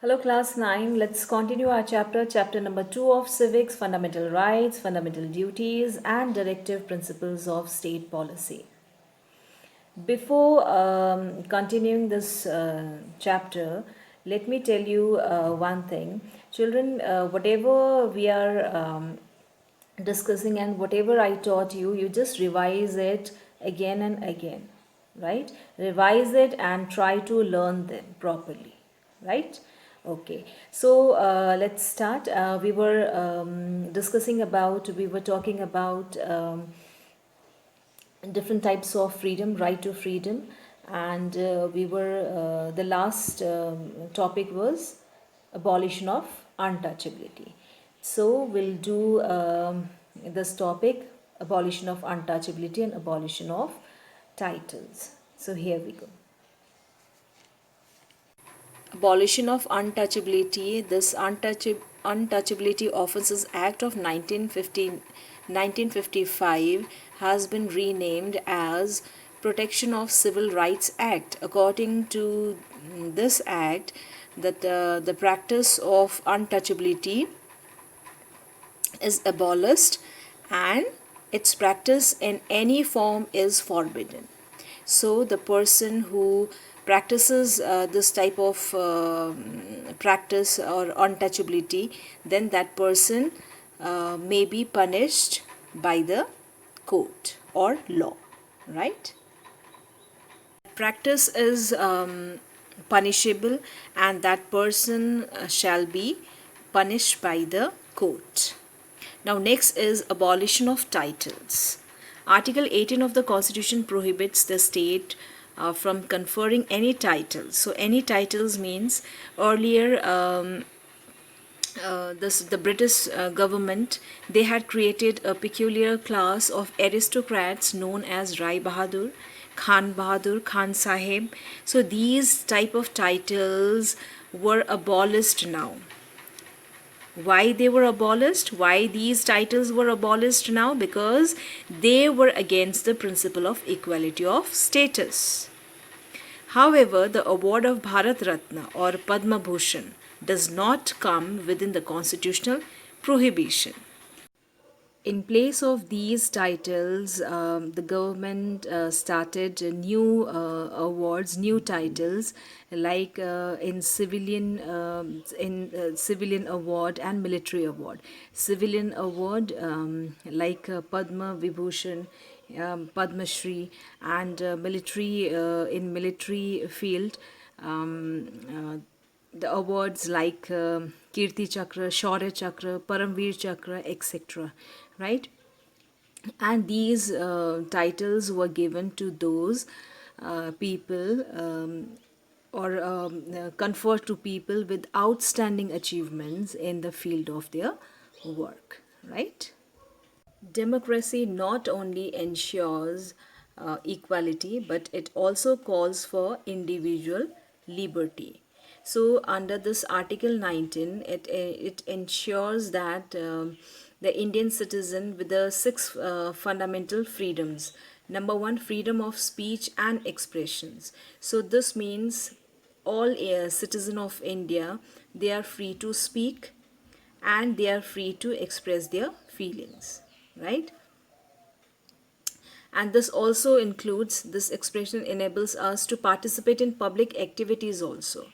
Hello, class 9. Let's continue our chapter number 2 of Civics, Fundamental Rights, Fundamental Duties, and Directive Principles of State Policy. Before continuing this chapter, let me tell you one thing. Children, whatever we are discussing and whatever I taught you, you just revise it again and again, right? Revise it and try to learn them properly, right? Okay, so let's start. We were talking about different types of freedom, right to freedom, and the last topic was abolition of untouchability. So we'll do this topic, abolition of untouchability and abolition of titles. So here we go. Abolition of untouchability. This Untouchability Offences Act of 1955 has been renamed as Protection of Civil Rights Act. According to this act, that the practice of untouchability is abolished and its practice in any form is forbidden. So the person who practices this type of practice or untouchability, then that person may be punished by the court or law, right? Practice is punishable and that person shall be punished by the court. Now next is abolition of titles. Article 18 of the Constitution prohibits the state from conferring any titles. So any titles means earlier the British government, they had created a peculiar class of aristocrats known as Rai Bahadur, Khan Sahib. So these type of titles were abolished now. Why they were abolished? Why these titles were abolished now? Because they were against the principle of equality of status. However, the award of Bharat Ratna or Padma Bhushan does not come within the constitutional prohibition. In place of these titles, the government started new awards, new titles, like in civilian award and military award. Civilian award, like Padma Vibhushan, Padma Shri, and military in military field. The awards like Kirti Chakra, Shaurya Chakra, Paramveer Chakra, etc. Right? And these titles were given to those people or conferred to people with outstanding achievements in the field of their work. Right? Democracy not only ensures equality, but it also calls for individual liberty. So, under this Article 19, it ensures that the Indian citizen with the six fundamental freedoms. Number one, freedom of speech and expressions. So, this means all citizen of India, they are free to speak and they are free to express their feelings, right? And this also includes, this expression enables us to participate in public activities also.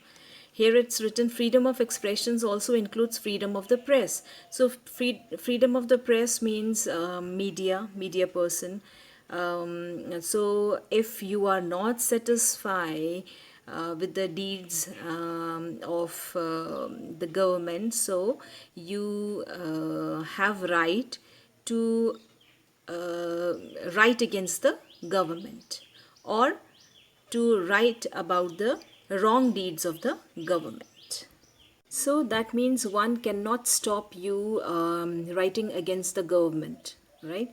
Here it's written freedom of expressions also includes freedom of the press. So freedom of the press means media person. So if you are not satisfied with the deeds of the government, so you have right to write against the government or to write about the wrong deeds of the government. So that means one cannot stop you writing against the government, right?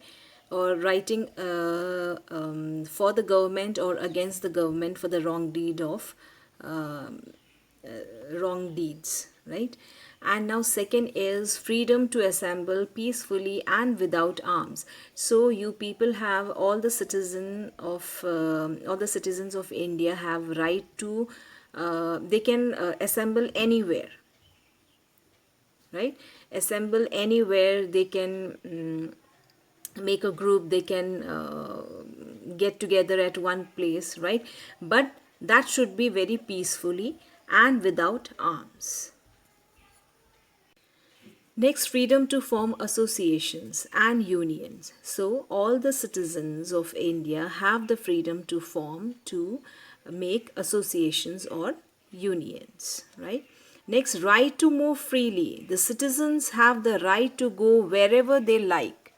Or writing for the government or against the government for the wrong deed of wrong deeds, right? And now second is freedom to assemble peacefully and without arms. So you people have, all the citizens of India have right to assemble anywhere, right? Assemble anywhere. They can make a group. They can get together at one place, right? But that should be very peacefully and without arms. Next, freedom to form associations and unions. So, all the citizens of India have the freedom to form, to make associations or unions, right? Next, right to move freely. The citizens have the right to go wherever they like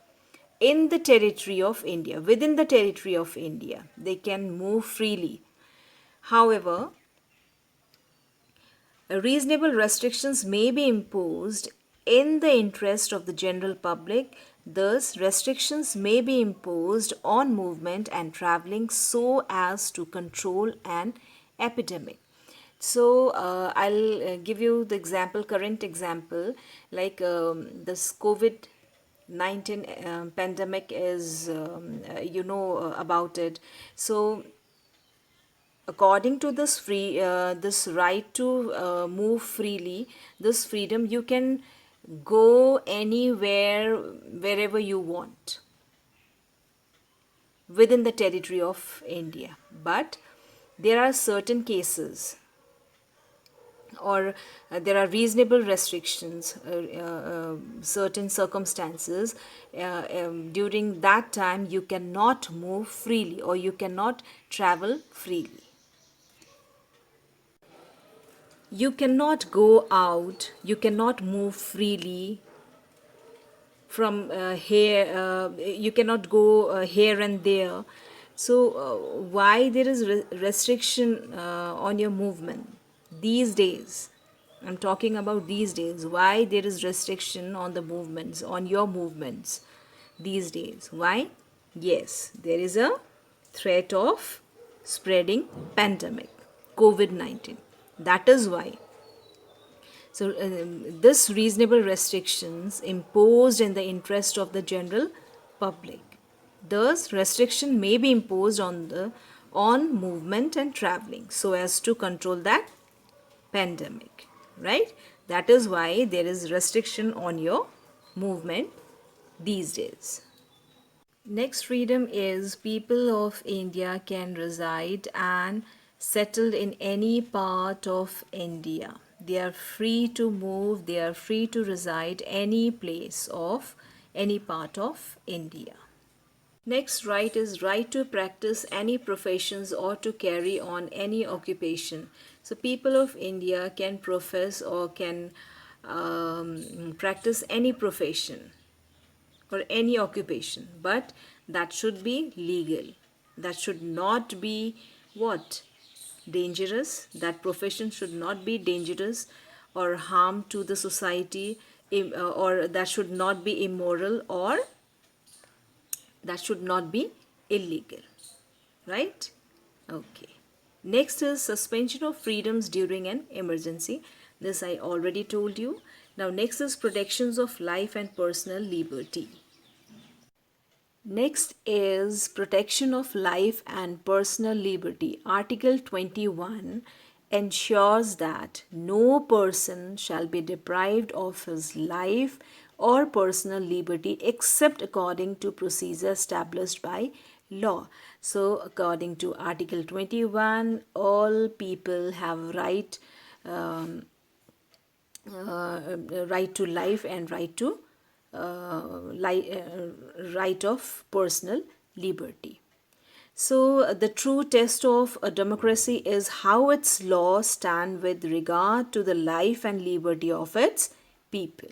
in the territory of India, within the territory of India. They can move freely. However, reasonable restrictions may be imposed in the interest of the general public. Thus, restrictions may be imposed on movement and traveling so as to control an epidemic. So, I'll give you the example, current example, like this COVID-19 pandemic is, about it. So, according to this right to move freely, this freedom, you can go anywhere wherever you want within the territory of India. But there are certain cases, or there are reasonable restrictions, certain circumstances. During that time, you cannot move freely or you cannot travel freely. You cannot go out, you cannot move freely from here, you cannot go here and there. So why there is restriction on your movement these days? I'm talking about these days. Why there is restriction on the movements, on your movements these days? Why? Yes, there is a threat of spreading pandemic, COVID-19. That is why. So, this reasonable restrictions imposed in the interest of the general public. Thus, restriction may be imposed on movement and traveling so as to control that pandemic, right? That is why there is restriction on your movement these days. Next freedom is people of India can reside and settle in any part of India. They are free to move, they are free to reside any place of any part of India. Next right is right to practice any professions or to carry on any occupation. So people of India can profess or can practice any profession or any occupation, but that should be legal. That should not be what? Dangerous. That profession should not be dangerous or harm to the society, or that should not be immoral, or that should not be illegal, right? Okay. Next is suspension of freedoms during an emergency. This I already told you. Now next is protections of life and personal liberty. Next is protection of life and personal liberty. Article 21 ensures that no person shall be deprived of his life or personal liberty except according to procedure established by law. So according to Article 21, all people have right to life and right of personal liberty. So the true test of a democracy is how its laws stand with regard to the life and liberty of its people.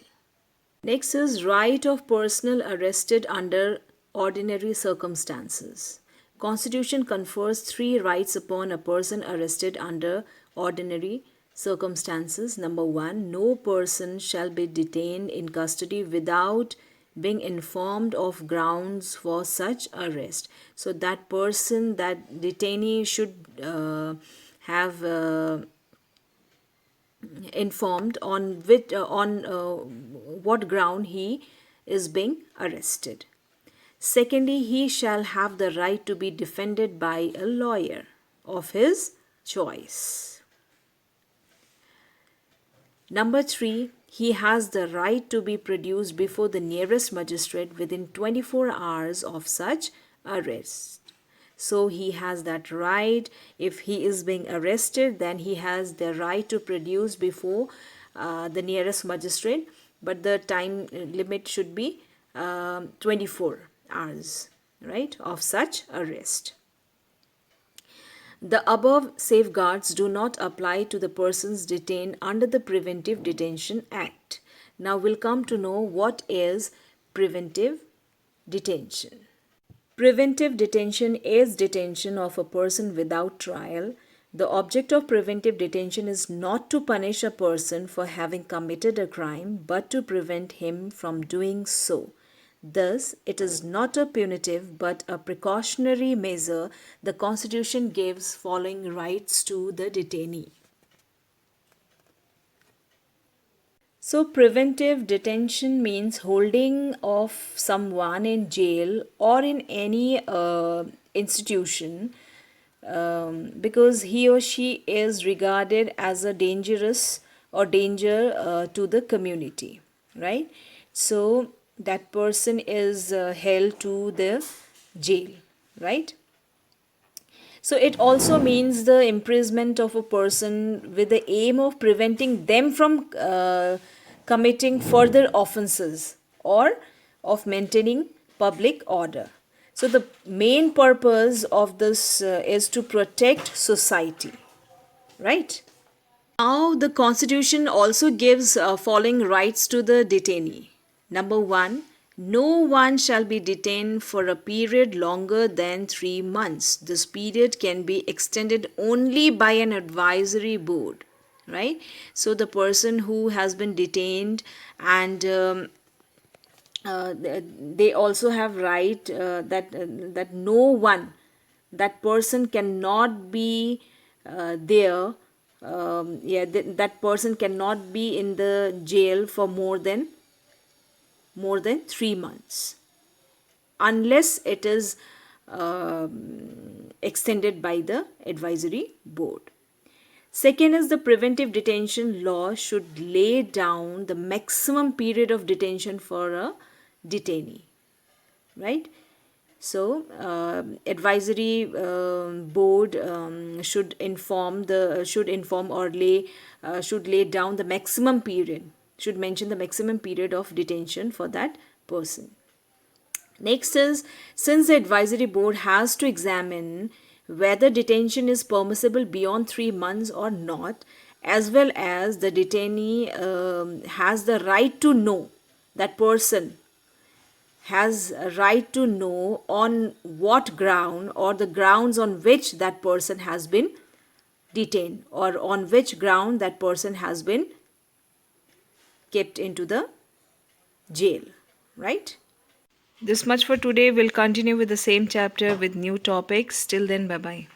Next is right of personal arrested under ordinary circumstances. Constitution confers 3 rights upon a person arrested under ordinary circumstances. Number 1, no person shall be detained in custody without being informed of grounds for such arrest. So that person, that detainee should have informed on what ground he is being arrested. Secondly, he shall have the right to be defended by a lawyer of his choice. Number 3, he has the right to be produced before the nearest magistrate within 24 hours of such arrest. So he has that right. If he is being arrested, then he has the right to produce before the nearest magistrate, but the time limit should be 24 hours, right, of such arrest. The above safeguards do not apply to the persons detained under the Preventive Detention Act. Now we'll come to know what is preventive detention. Preventive detention is detention of a person without trial. The object of preventive detention is not to punish a person for having committed a crime, but to prevent him from doing so. Thus, it is not a punitive but a precautionary measure the Constitution gives following rights to the detainee. So, preventive detention means holding of someone in jail or in any institution because he or she is regarded as a dangerous or danger to the community, right? So, that person is held to the jail, right? So it also means the imprisonment of a person with the aim of preventing them from committing further offenses or of maintaining public order. So the main purpose of this is to protect society, right? Now the Constitution also gives following rights to the detainee. Number 1, no one shall be detained for a period longer than 3 months. This period can be extended only by an advisory board, right? So the person who has been detained and they also have right that no one, that person cannot be there. That person cannot be in the jail for more than 3 months unless it is extended by the advisory board. Second is the preventive detention law should lay down the maximum period of detention for a detainee, right? So advisory board should lay down the maximum period, should mention the maximum period of detention for that person. Next is, since the advisory board has to examine whether detention is permissible beyond 3 months or not, as well as the detainee has the right to know, that person has a right to know on what ground or the grounds on which that person has been detained or on which ground that person has been kept into the jail, right? This much for today. We'll continue with the same chapter with new topics. Till then, bye bye.